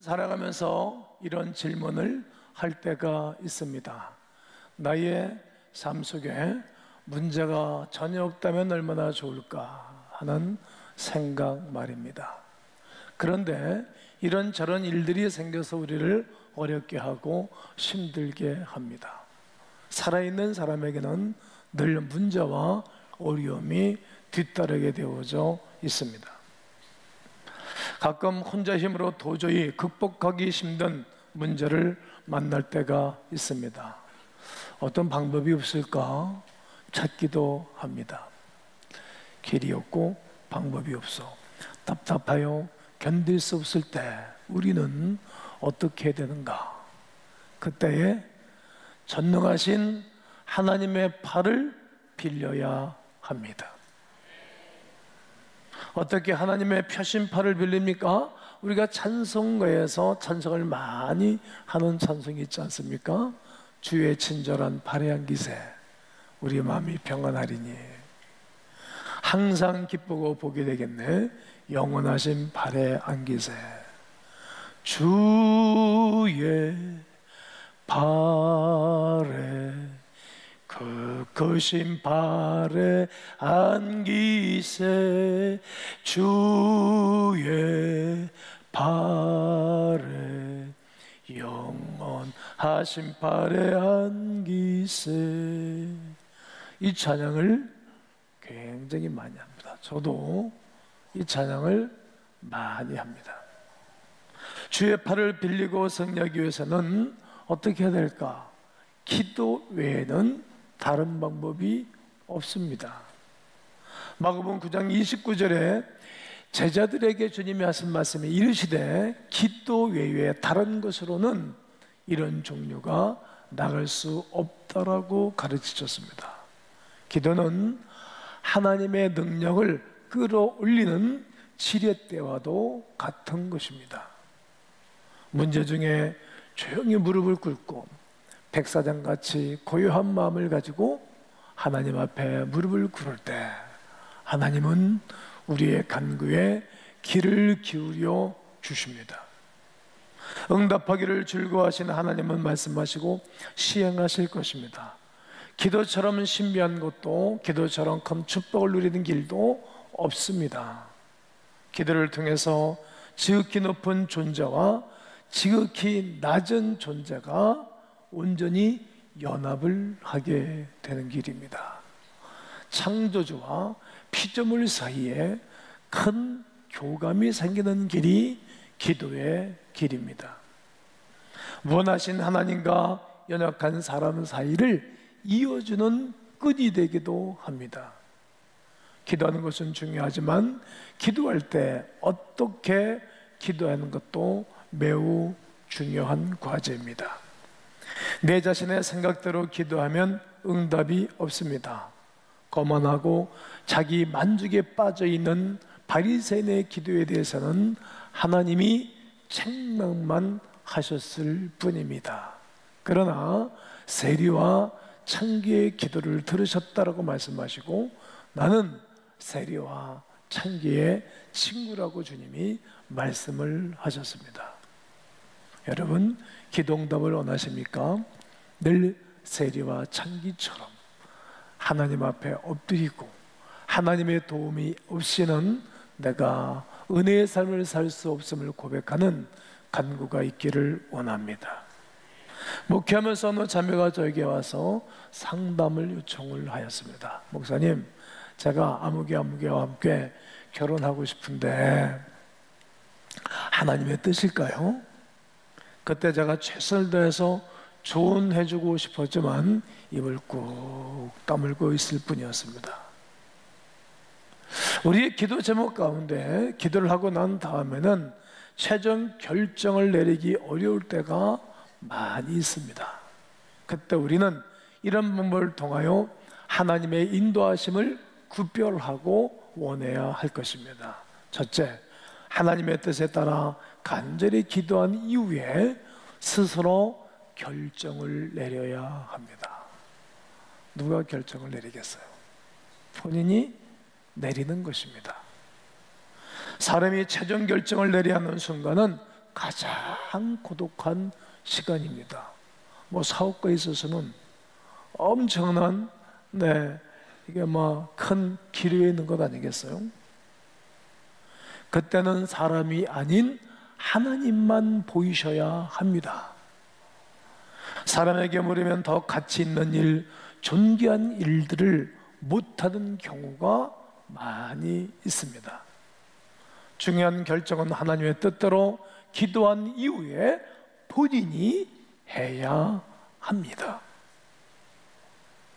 살아가면서 이런 질문을 할 때가 있습니다. 나의 삶 속에 문제가 전혀 없다면 얼마나 좋을까 하는 생각 말입니다. 그런데 이런저런 일들이 생겨서 우리를 어렵게 하고 힘들게 합니다. 살아있는 사람에게는 늘 문제와 어려움이 뒤따르게 되어져 있습니다. 가끔 혼자 힘으로 도저히 극복하기 힘든 문제를 만날 때가 있습니다. 어떤 방법이 없을까 찾기도 합니다. 길이 없고 방법이 없어 답답하여 견딜 수 없을 때 우리는 어떻게 해야 되는가? 그때에 전능하신 하나님의 팔을 빌려야 합니다. 어떻게 하나님의 표심팔을 빌립니까? 우리가 찬송가에서 찬송을 많이 하는 찬송이 있지 않습니까? 주의 친절한 발의 안기세 우리 마음이 평안하리니 항상 기쁘고 복이 되겠네 영원하신 발의 안기세 주의 발에 그 크신 발에 안기세 주의 발에 영원하신 발에 안기세 이 찬양을 굉장히 많이 합니다. 저도 이 찬양을 많이 합니다. 주의 팔을 빌리고 승리하기 위해서는 어떻게 해야 될까? 기도 외에는 다른 방법이 없습니다. 마가복음 9장 29절에 제자들에게 주님이 하신 말씀에 이르시되 기도 외에 다른 것으로는 이런 종류가 나갈 수 없다라고 가르치셨습니다. 기도는 하나님의 능력을 끌어올리는 지렛대와도 같은 것입니다. 문제 중에 조용히 무릎을 꿇고 백사장같이 고요한 마음을 가지고 하나님 앞에 무릎을 꿇을 때 하나님은 우리의 간구에 귀를 기울여 주십니다. 응답하기를 즐거워하시는 하나님은 말씀하시고 시행하실 것입니다. 기도처럼 신비한 것도 기도처럼 큰 축복을 누리는 길도 없습니다. 기도를 통해서 지극히 높은 존재와 지극히 낮은 존재가 온전히 연합을 하게 되는 길입니다. 창조주와 피조물 사이에 큰 교감이 생기는 길이 기도의 길입니다. 원하신 하나님과 연약한 사람 사이를 이어주는 끈이 되기도 합니다. 기도하는 것은 중요하지만 기도할 때 어떻게 기도하는 것도 매우 중요한 과제입니다. 내 자신의 생각대로 기도하면 응답이 없습니다. 거만하고 자기 만족에 빠져있는 바리새인의 기도에 대해서는 하나님이 책망만 하셨을 뿐입니다. 그러나 세리와 창기의 기도를 들으셨다라고 말씀하시고 나는 세리와 창기의 친구라고 주님이 말씀을 하셨습니다. 여러분 기도응답을 원하십니까? 늘 세리와 창기처럼 하나님 앞에 엎드리고 하나님의 도움이 없이는 내가 은혜의 삶을 살 수 없음을 고백하는 간구가 있기를 원합니다. 목회하면서 어느 자매가 저에게 와서 상담을 요청을 하였습니다. 목사님, 제가 아무개와 함께 결혼하고 싶은데 하나님의 뜻일까요? 그때 제가 최선을 다해서 조언해주고 싶었지만 입을 꾹 다물고 있을 뿐이었습니다. 우리의 기도 제목 가운데 기도를 하고 난 다음에는 최종 결정을 내리기 어려울 때가 많이 있습니다. 그때 우리는 이런 방법을 통하여 하나님의 인도하심을 구별하고 원해야 할 것입니다. 첫째, 하나님의 뜻에 따라 간절히 기도한 이후에 스스로 결정을 내려야 합니다. 누가 결정을 내리겠어요? 본인이 내리는 것입니다. 사람이 최종 결정을 내려야 하는 순간은 가장 고독한 시간입니다. 뭐 사업가에 있어서는 엄청난 이게 뭐 큰 기류에 있는 것 아니겠어요? 그때는 사람이 아닌 하나님만 보이셔야 합니다. 사람에게 물으면 더 가치 있는 일, 존귀한 일들을 못하는 경우가 많이 있습니다. 중요한 결정은 하나님의 뜻대로 기도한 이후에 본인이 해야 합니다.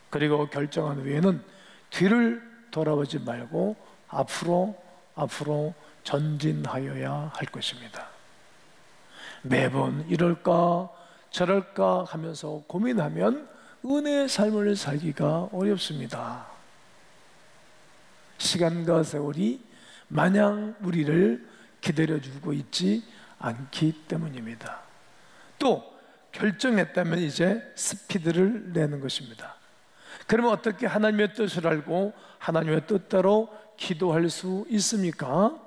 그리고 결정한 후에는 뒤를 돌아보지 말고 앞으로 전진하여야 할 것입니다. 매번 이럴까 저럴까 하면서 고민하면 은혜의 삶을 살기가 어렵습니다. 시간과 세월이 마냥 우리를 기다려주고 있지 않기 때문입니다. 또 결정했다면 이제 스피드를 내는 것입니다. 그러면 어떻게 하나님의 뜻을 알고 하나님의 뜻대로 기도할 수 있습니까?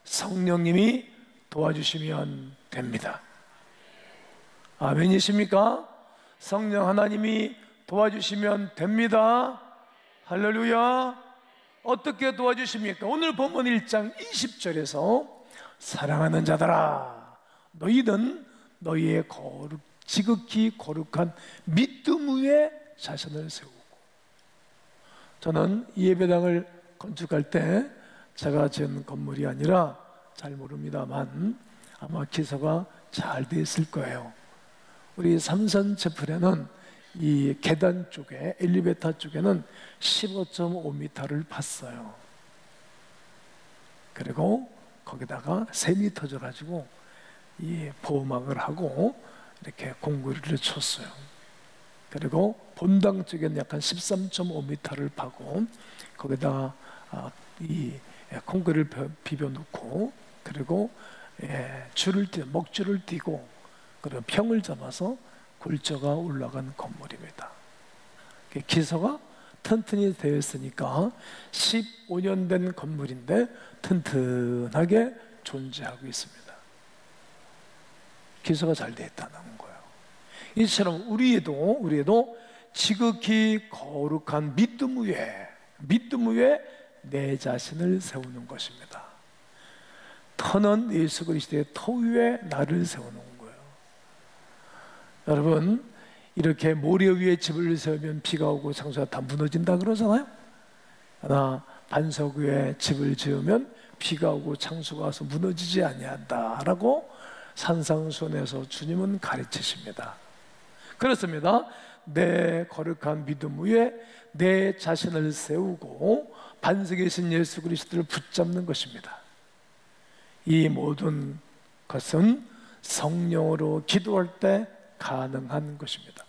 성령님이 도와주시면 됩니다. 아멘이십니까? 성령 하나님이 도와주시면 됩니다. 할렐루야. 어떻게 도와주십니까? 오늘 본문 1장 20절에서 사랑하는 자들아 너희는 너희의 지극히 거룩한 믿음 위에 자신을 세우고. 저는 이 예배당을 건축할 때 제가 지은 건물이 아니라 잘 모릅니다만 아마 기서가 잘 돼 있을 거예요. 우리 삼선체플에는 이 계단 쪽에 엘리베이터 쪽에는 15.5m를 팠어요. 그리고 거기다가 세미 터져가지고 이 보호막을 하고 이렇게 공구리를 쳤어요. 그리고 본당 쪽에는 약간 13.5m를 파고 거기다 이 콘크리를 비벼 놓고 그리고 먹줄을 띄고 그리고 평을 잡아서 굴절가 올라간 건물입니다. 기서가 튼튼히 되어 있으니까 15년 된 건물인데 튼튼하게 존재하고 있습니다. 기서가 잘 되어 있다는 거예요. 이처럼 우리에도 지극히 거룩한 믿음 위에 내 자신을 세우는 것입니다. 터는 예수 그리스도의 터 위에 나를 세우는 거예요. 여러분, 이렇게 모래 위에 집을 세우면 비가 오고 창수가 다 무너진다 그러잖아요. 그러나 반석 위에 집을 지으면 비가 오고 창수가 와서 무너지지 아니한다라고 산상수훈에서 주님은 가르치십니다. 그렇습니다. 내 거룩한 믿음 위에 내 자신을 세우고 반석에 신 예수 그리스도를 붙잡는 것입니다. 이 모든 것은 성령으로 기도할 때 가능한 것입니다.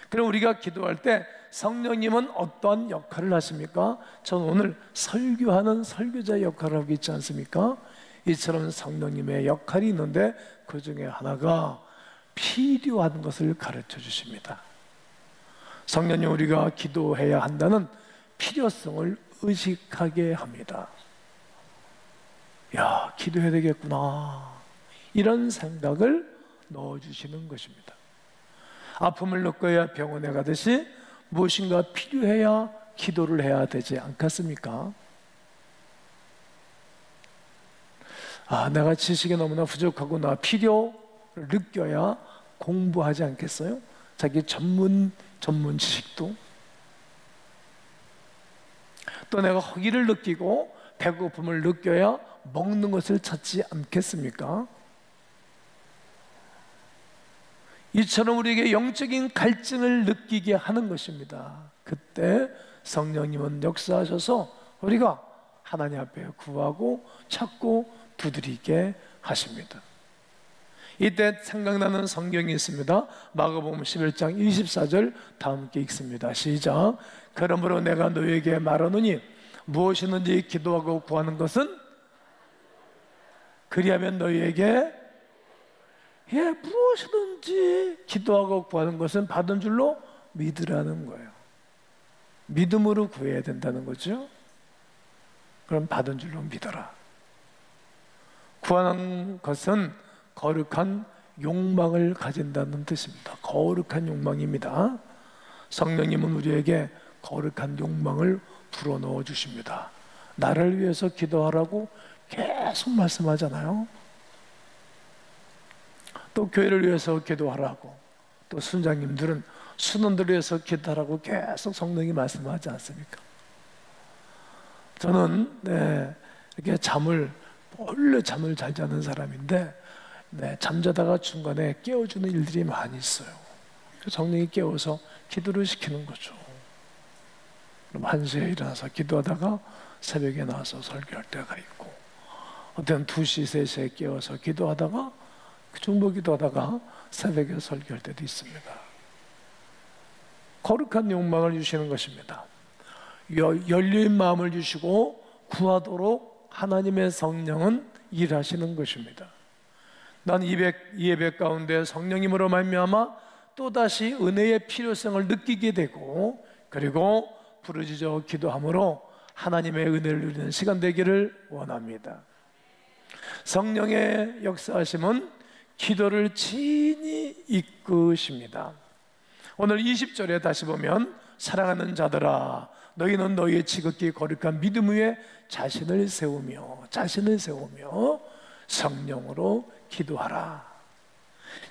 그럼 우리가 기도할 때 성령님은 어떠한 역할을 하십니까? 저는 오늘 설교하는 설교자 역할을 하고 있지 않습니까? 이처럼 성령님의 역할이 있는데 그 중에 하나가 필요한 것을 가르쳐 주십니다. 성령님 우리가 기도해야 한다는 필요성을 의식하게 합니다. 야, 기도해야 되겠구나. 이런 생각을 넣어주시는 것입니다. 아픔을 느껴야 병원에 가듯이 무엇인가 필요해야 기도를 해야 되지 않겠습니까? 내가 지식이 너무나 부족하고 나 필요를 느껴야 공부하지 않겠어요? 자기 전문 지식도. 또 내가 허기를 느끼고 배고픔을 느껴야 먹는 것을 찾지 않겠습니까? 이처럼 우리에게 영적인 갈증을 느끼게 하는 것입니다. 그때 성령님은 역사하셔서 우리가 하나님 앞에 구하고 찾고 두드리게 하십니다. 이때 생각나는 성경이 있습니다. 마가복음 11장 24절 다 함께 읽습니다. 시작. 그러므로 내가 너에게 말하노니 무엇이든지 기도하고 구하는 것은 그리하면 너희에게 무엇이든지 기도하고 구하는 것은 받은 줄로 믿으라는 거예요. 믿음으로 구해야 된다는 거죠. 그럼 받은 줄로 믿어라. 구하는 것은 거룩한 욕망을 가진다는 뜻입니다. 거룩한 욕망입니다. 성령님은 우리에게 거룩한 욕망을 불어넣어 주십니다. 나를 위해서 기도하라고 계속 말씀하잖아요. 또 교회를 위해서 기도하라고, 또 순장님들은 순원들을 위해서 기도하라고 계속 성령이 말씀하지 않습니까? 저는 이렇게 원래 잠을 잘 자는 사람인데 잠자다가 중간에 깨워주는 일들이 많이 있어요. 성령이 깨워서 기도를 시키는 거죠. 그럼 1시에 일어나서 기도하다가 새벽에 나와서 설교할 때가 있고, 어떤 2시, 3시에 깨워서 기도하다가 중보 기도하다가 새벽에 설교할 때도 있습니다. 거룩한 욕망을 주시는 것입니다. 열린 마음을 주시고 구하도록 하나님의 성령은 일하시는 것입니다. 난 이 예배 가운데 성령님으로 말미암아 또다시 은혜의 필요성을 느끼게 되고, 그리고 부르짖어 기도함으로 하나님의 은혜를 누리는 시간 되기를 원합니다. 성령의 역사하심은 기도를 친히 이끄십니다. 오늘 20절에 다시 보면, 사랑하는 자들아 너희는 너희의 지극히 거룩한 믿음 위에 자신을 세우며 성령으로 기도하라.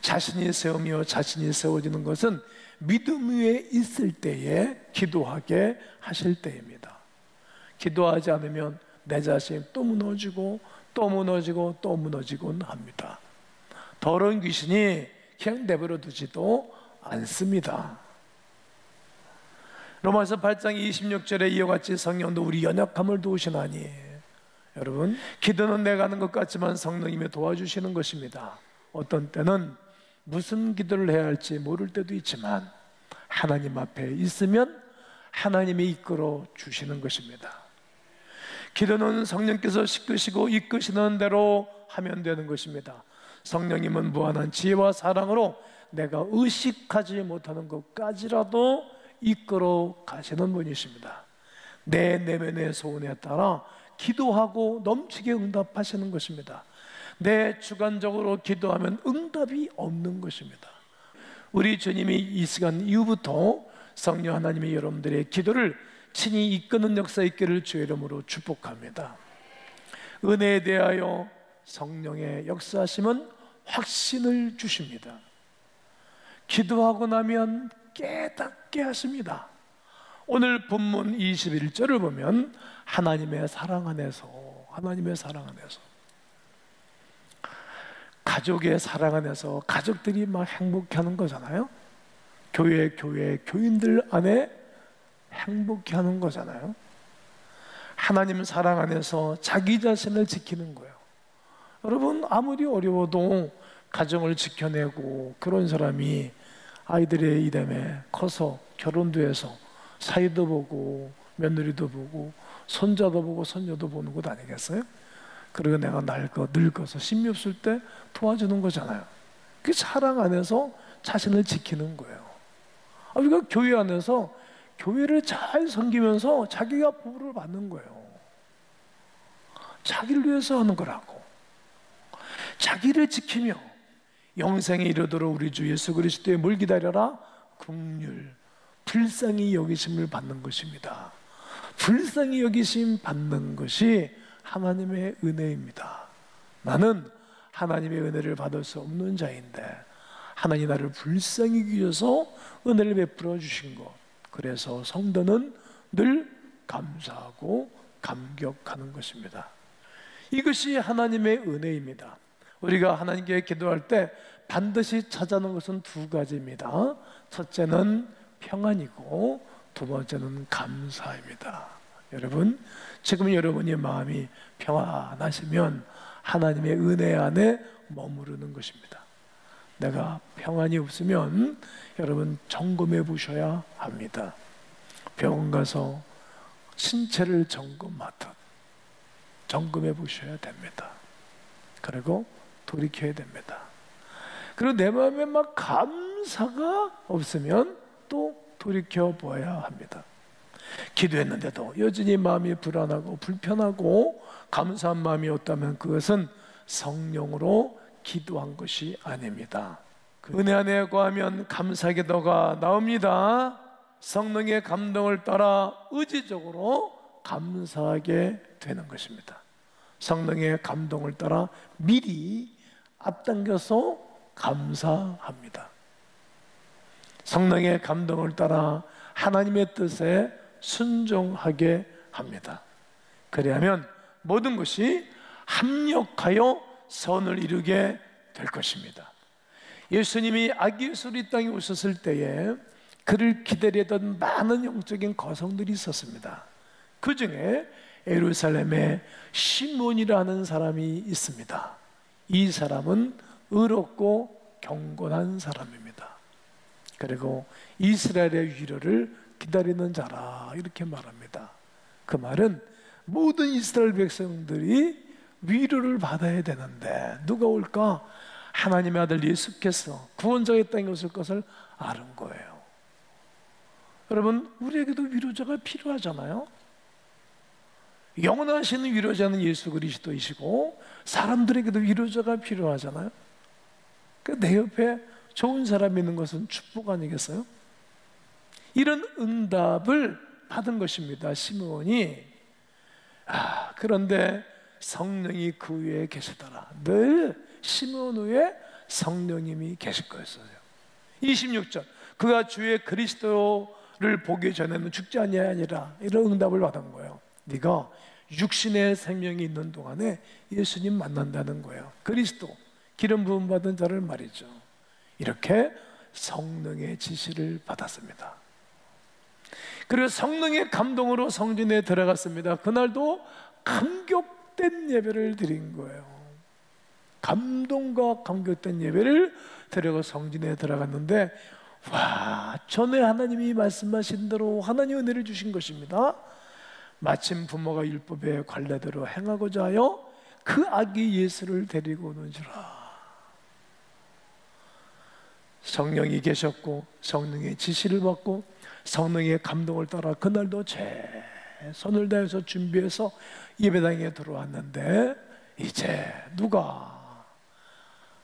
자신이 세우며 자신이 세워지는 것은 믿음 위에 있을 때에 기도하게 하실 때입니다. 기도하지 않으면 내 자신이 또 무너지고 또 무너지고 또 무너지곤 합니다. 더러운 귀신이 그냥 내버려 두지도 않습니다. 로마서 8장 26절에 이와 같이 성령도 우리 연약함을 도우시나니, 여러분, 기도는 내가 하는 것 같지만 성령님이 도와주시는 것입니다. 어떤 때는 무슨 기도를 해야 할지 모를 때도 있지만 하나님 앞에 있으면 하나님이 이끌어 주시는 것입니다. 기도는 성령께서 이끄시는 대로 하면 되는 것입니다. 성령님은 무한한 지혜와 사랑으로 내가 의식하지 못하는 것까지라도 이끌어 가시는 분이십니다. 내 내면의 소원에 따라 기도하고 넘치게 응답하시는 것입니다. 내 주관적으로 기도하면 응답이 없는 것입니다. 우리 주님이 이 시간 이후부터 성령 하나님이 여러분들의 기도를 친히 이끄는 역사 있기를 주의 이름으로 축복합니다. 은혜에 대하여 성령의 역사하심은 확신을 주십니다. 기도하고 나면 깨닫게 하십니다. 오늘 본문 21절을 보면 하나님의 사랑 안에서 가족의 사랑 안에서 가족들이 막 행복해하는 거잖아요. 교인들 안에 행복해하는 거잖아요. 하나님 사랑 안에서 자기 자신을 지키는 거예요. 여러분, 아무리 어려워도 가정을 지켜내고 그런 사람이 아이들의 이름에 커서 결혼도 해서 사이도 보고 며느리도 보고 손자도 보고 손녀도 보는 것 아니겠어요? 그리고 내가 늙어서 심이 없을 때 도와주는 거잖아요. 그 사랑 안에서 자신을 지키는 거예요. 우리가 교회 안에서 교회를 잘 섬기면서 자기가 보호를 받는 거예요. 자기를 위해서 하는 거라고. 자기를 지키며 영생에 이르도록 우리 주 예수 그리스도의 뭘 기다려라? 긍휼, 불쌍히 여기심을 받는 것입니다. 불쌍히 여기심 받는 것이 하나님의 은혜입니다. 나는 하나님의 은혜를 받을 수 없는 자인데 하나님 나를 불쌍히 여기셔서 은혜를 베풀어 주신 것, 그래서 성도는 늘 감사하고 감격하는 것입니다. 이것이 하나님의 은혜입니다. 우리가 하나님께 기도할 때 반드시 찾아놓은 것은 2가지입니다. 첫째는 평안이고 두 번째는 감사입니다. 여러분, 지금 여러분의 마음이 평안하시면 하나님의 은혜 안에 머무르는 것입니다. 내가 평안이 없으면 여러분 점검해 보셔야 합니다. 병원 가서 신체를 점검하듯 점검해 보셔야 됩니다. 그리고 돌이켜야 됩니다. 그리고 내 마음에 막 감사가 없으면 또 돌이켜 보아야 합니다. 기도했는데도 여전히 마음이 불안하고 불편하고 감사한 마음이 없다면 그것은 성령으로 기도한 것이 아닙니다. 은혜 안에 거하면 감사기도가 나옵니다. 성령의 감동을 따라 의지적으로 감사하게 되는 것입니다. 성령의 감동을 따라 미리 앞당겨서 감사합니다. 성령의 감동을 따라 하나님의 뜻에 순종하게 합니다. 그리하면 모든 것이 합력하여 선을 이루게 될 것입니다. 예수님이 아기 예수로 이 땅에 오셨을 때에 그를 기다리던 많은 영적인 거성들이 있었습니다. 그 중에 예루살렘에 시몬이라는 사람이 있습니다. 이 사람은 의롭고 경건한 사람입니다. 그리고 이스라엘의 위로를 기다리는 자라 이렇게 말합니다. 그 말은 모든 이스라엘 백성들이 위로를 받아야 되는데 누가 올까? 하나님의 아들 예수께서 구원자의 땅에 오실 것을 아는 거예요. 여러분, 우리에게도 위로자가 필요하잖아요. 영원하신 위로자는 예수 그리스도이시고 사람들에게도 위로자가 필요하잖아요. 내 옆에 좋은 사람이 있는 것은 축복 아니겠어요? 이런 응답을 받은 것입니다, 시므온이. 그런데 성령이 그 위에 계시더라. 늘 시므온 위에 성령님이 계실 거였어요. 26절, 그가 주의 그리스도를 보기 전에는 죽지 아니하니라. 이런 응답을 받은 거예요. 네가 육신의 생명이 있는 동안에 예수님 만난다는 거예요. 그리스도, 기름 부음 받은 자를 말이죠. 이렇게 성령의 지시를 받았습니다. 그리고 성령의 감동으로 성전에 들어갔습니다. 그날도 감격된 예배를 드린 거예요. 감동과 감격된 예배를 드리고 성전에 들어갔는데, 와, 전에 하나님이 말씀하신 대로 하나님 은혜를 주신 것입니다. 마침 부모가 율법의 관례대로 행하고자 하여 그 아기 예수를 데리고 오는지라. 성령이 계셨고 성령의 지시를 받고 성령의 감동을 따라 그날도 최선을 다해서 준비해서 예배당에 들어왔는데, 이제 누가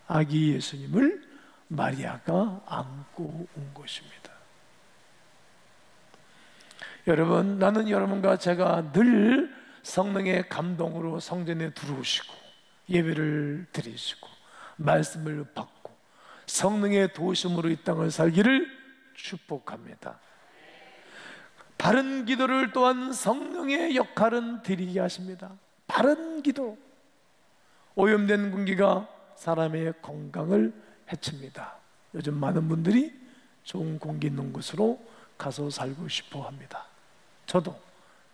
아기 예수님을 마리아가 안고 온 것입니다. 여러분, 나는 여러분과 제가 늘 성령의 감동으로 성전에 들어오시고 예배를 드리시고 말씀을 받고 성령의 도우심으로 이 땅을 살기를 축복합니다. 바른 기도를 또한 성령의 역할은 드리게 하십니다. 바른 기도. 오염된 공기가 사람의 건강을 해칩니다. 요즘 많은 분들이 좋은 공기 있는 곳으로 가서 살고 싶어 합니다. 저도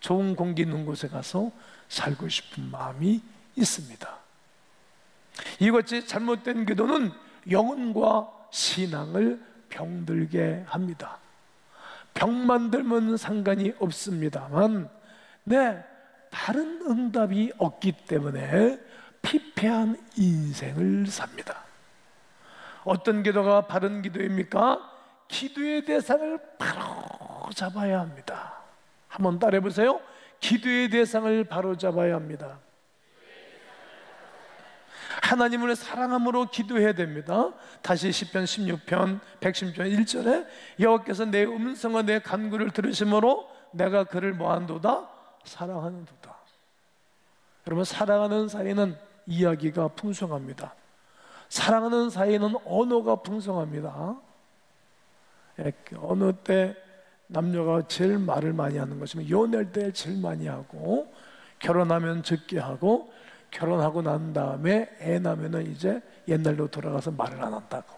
좋은 공기 있는 곳에 가서 살고 싶은 마음이 있습니다. 이것이 잘못된 기도는 영혼과 신앙을 병들게 합니다. 병만 들면 상관이 없습니다만, 바른 응답이 없기 때문에 피폐한 인생을 삽니다. 어떤 기도가 바른 기도입니까? 기도의 대상을 바로 잡아야 합니다. 한번 따라해 보세요. 기도의 대상을 바로 잡아야 합니다. 하나님을 사랑함으로 기도해야 됩니다. 다시 시편 16편 116편 1절에 여호와께서 내 음성과 내 간구를 들으심으로 내가 그를 뭐한도다? 사랑하는도다. 여러분, 사랑하는 사이는 이야기가 풍성합니다. 사랑하는 사이는 언어가 풍성합니다. 어느 때 남녀가 제일 말을 많이 하는 것이면 연애할 때 제일 많이 하고, 결혼하면 적게 하고, 결혼하고 난 다음에 애 낳으면 이제 옛날로 돌아가서 말을 안 한다고.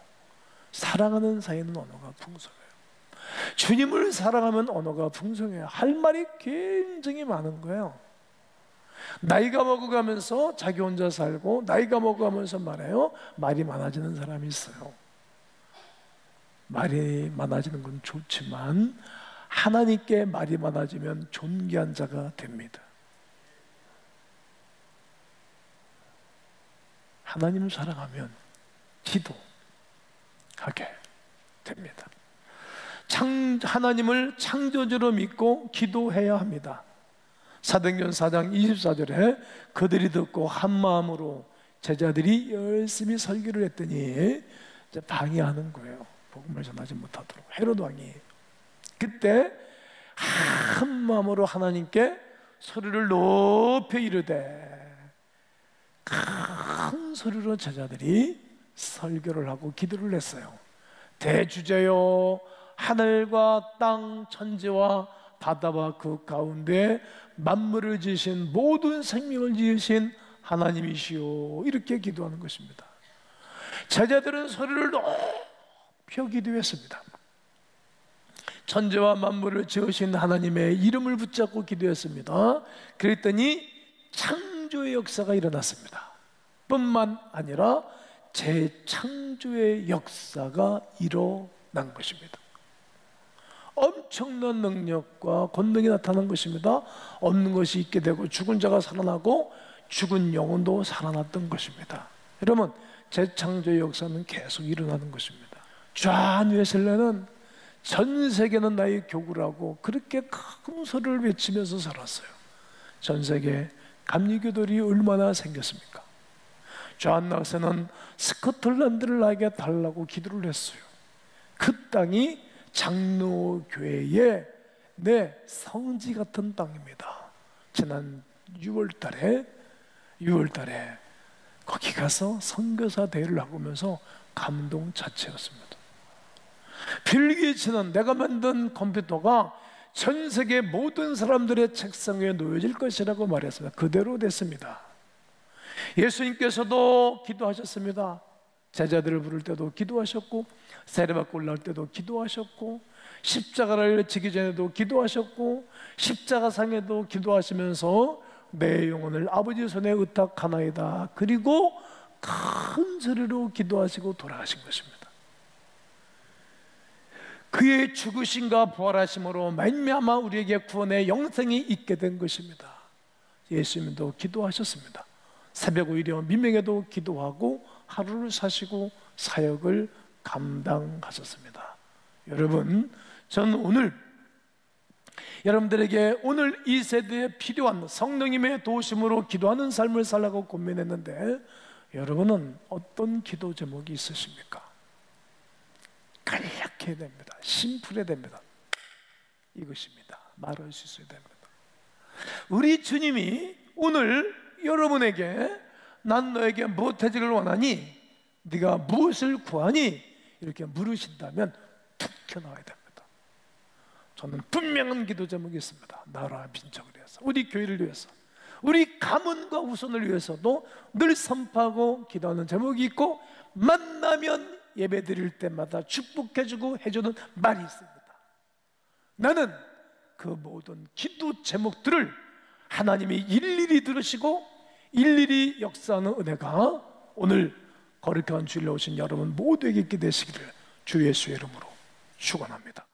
사랑하는 사이는 언어가 풍성해요. 주님을 사랑하면 언어가 풍성해요. 할 말이 굉장히 많은 거예요. 나이가 먹어가면서 자기 혼자 살고 나이가 먹어가면서 말해요. 말이 많아지는 사람이 있어요. 말이 많아지는 건 좋지만 하나님께 말이 많아지면 존귀한 자가 됩니다. 하나님을 사랑하면 기도하게 됩니다. 하나님을 창조주로 믿고 기도해야 합니다. 사도행전 4장 24절에 그들이 듣고 한 마음으로 제자들이 열심히 설교를 했더니 이제 방해하는 거예요. 복음을 전하지 못하도록. 헤롯 왕이. 그때 한 마음으로 하나님께 소리를 높여 이르되 큰 소리로 제자들이 설교를 하고 기도를 했어요. 대주제여, 하늘과 땅, 천지와 바다와 그 가운데 만물을 지으신, 모든 생명을 지으신 하나님이시오. 이렇게 기도하는 것입니다. 제자들은 소리를 높여 기도했습니다. 천지와 만물을 지으신 하나님의 이름을 붙잡고 기도했습니다. 그랬더니 창조의 역사가 일어났습니다. 뿐만 아니라 재창조의 역사가 일어난 것입니다. 엄청난 능력과 권능이 나타난 것입니다. 없는 것이 있게 되고 죽은 자가 살아나고 죽은 영혼도 살아났던 것입니다. 여러분, 재창조의 역사는 계속 일어나는 것입니다. 존 웨슬레는 전 세계는 나의 교구라고 그렇게 큰 소리를 외치면서 살았어요. 전 세계 감리교들이 얼마나 생겼습니까? 존 낙스는 스코틀랜드를 나에게 달라고 기도를 했어요. 그 땅이 장로교회의 내 성지 같은 땅입니다. 지난 6월 달에 거기 가서 선교사 대회를 하면서 감동 자체였습니다. 빌 게이츠는 내가 만든 컴퓨터가 전 세계 모든 사람들의 책상 위에 놓여질 것이라고 말했습니다. 그대로 됐습니다. 예수님께서도 기도하셨습니다. 제자들을 부를 때도 기도하셨고, 세례받고 올라올 때도 기도하셨고, 십자가를 지기 전에도 기도하셨고, 십자가상에도 기도하시면서 내 영혼을 아버지 손에 의탁하나이다. 그리고 큰 소리로 기도하시고 돌아가신 것입니다. 그의 죽으심과 부활하심으로 말미암아 우리에게 구원의 영생이 있게 된 것입니다. 예수님도 기도하셨습니다. 새벽 오히려 미명에도 기도하고 하루를 사시고 사역을 감당하셨습니다. 여러분, 저는 오늘 여러분들에게 오늘 이 세대에 필요한 성령님의 도우심으로 기도하는 삶을 살라고 고민했는데, 여러분은 어떤 기도 제목이 있으십니까? 간략해야 됩니다. 심플해야 됩니다. 이것입니다. 말할 수 있어야 됩니다. 우리 주님이 오늘 여러분에게 난 너에게 무엇해지를 원하니? 네가 무엇을 구하니? 이렇게 물으신다면 툭 튀어나와야 됩니다. 저는 분명한 기도 제목이 있습니다. 나라와 민족을 위해서, 우리 교회를 위해서, 우리 가문과 후손을 위해서도 늘 선포하고 기도하는 제목이 있고, 만나면 예배 드릴 때마다 축복해주고 해주는 말이 있습니다. 나는 그 모든 기도 제목들을 하나님이 일일이 들으시고 일일이 역사하는 은혜가 오늘 거룩한 주일에 오신 여러분 모두에게 있게 되시기를 주 예수의 이름으로 축원합니다.